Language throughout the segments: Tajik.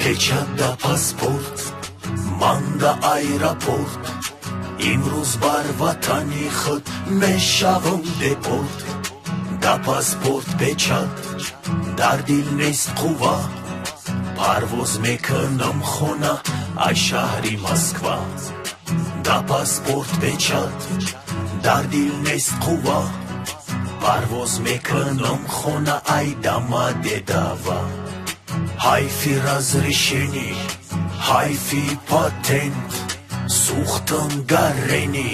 Печат да паспорт, ман да аэропорт, имрӯз бар ватани худ мешавам депорт. Да паспорт печат, дар дил нест қувва, парвоз мекунам хона ай шаҳри Москва. Да паспорт печат, дар дил нест қувва, парвоз мекунам хона ай Домодедово. Ҳайфи разрешени, ҳайфи патент, сӯхтам гаррени,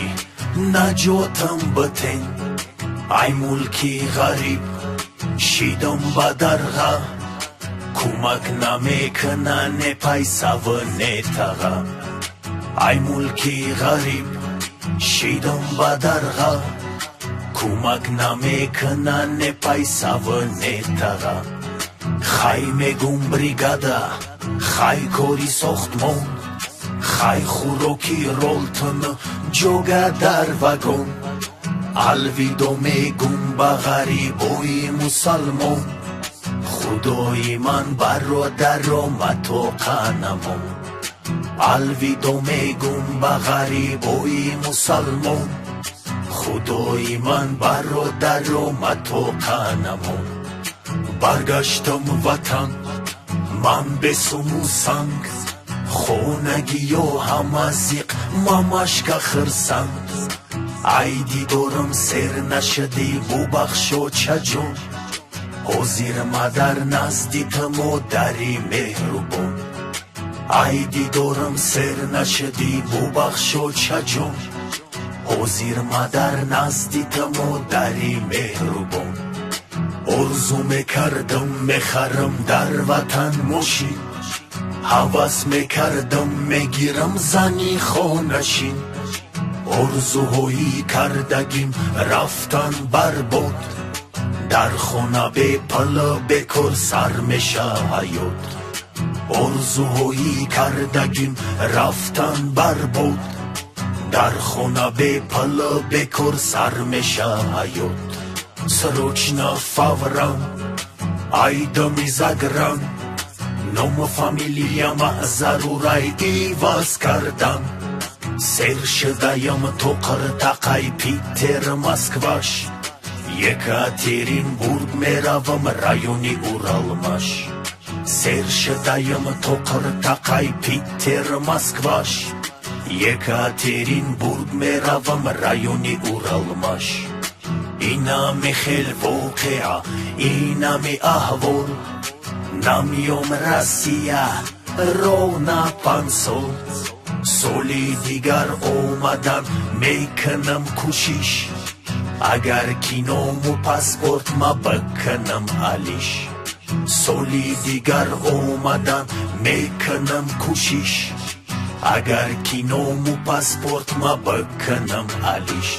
наҷотам битен. Ай мулки ғариб, шидам ба дарға, кӯмак намекунане пайсаване таға. Ай мулки ғариб, шидам ба дарға, кӯмак намекунане пайсаване таға. Хай мегум бригада, хай кори сохтмон, хай хӯроки ролтон, ҷога дар вагон. алвидо мегум ба ғарибои мусалмон, худои ман бародаро матоқа намон. алвидо мегум ба ғарибои мусалмон, худои ман бародаро матоқа намон. баргаштам ватан, ман бесуму санг, хонагиё ҳамазиқ мамашка хирсанг. ай дидорам сер нашади бубахшо чаҷон, ҳозир мадар назди модари меҳрубон. ай дидорам сер нашади бубахшо чаҷон, ҳозир мадар назди модари меҳрубон. орзу мекардам мехарам дар ватан мошин, ҳавас мекардам мегирам зани хонашин. орзуҳои кардагим рафтан барбод, дар хона бепала бекор сар меша ҳаёт. орзуҳои кардагим рафтан барбод, дар хона бепала бекор сар меша ҳаёт. срочно фаврам, айдами заграм, ному фамилияма зарурай иваз кардам. сер шудаям то қиртақай Питер Москваш, Екатеринбург меравам райони Уралмаш. сер шудаям то қиртақай Питер Москваш, Екатеринбург меравам райони Уралмаш. инами хел воқеа, инами аҳвол, намиём Россия ровна 5 сол. соли дигар омадан мекунам кӯшиш, агар киному паспорт ма бикунам алиш. соли дигар омадан мекунам кӯшиш, агар киному паспорт ма бикунам алиш.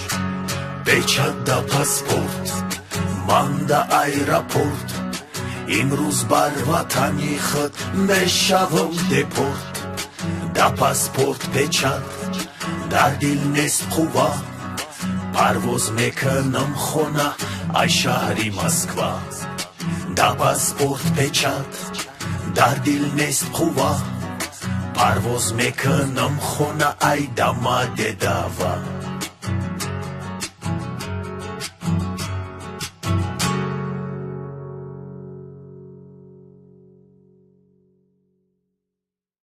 печат да паспорт, ман да аэропорт, имрӯз бар ватани худ мешавам депорт. да паспорт печат, дар дил нест қувва, парвоз мекунам хона ай шаҳри Москва. да паспорт печат, дар дил нест қувва, парвоз мекунам хона ай Домодедово.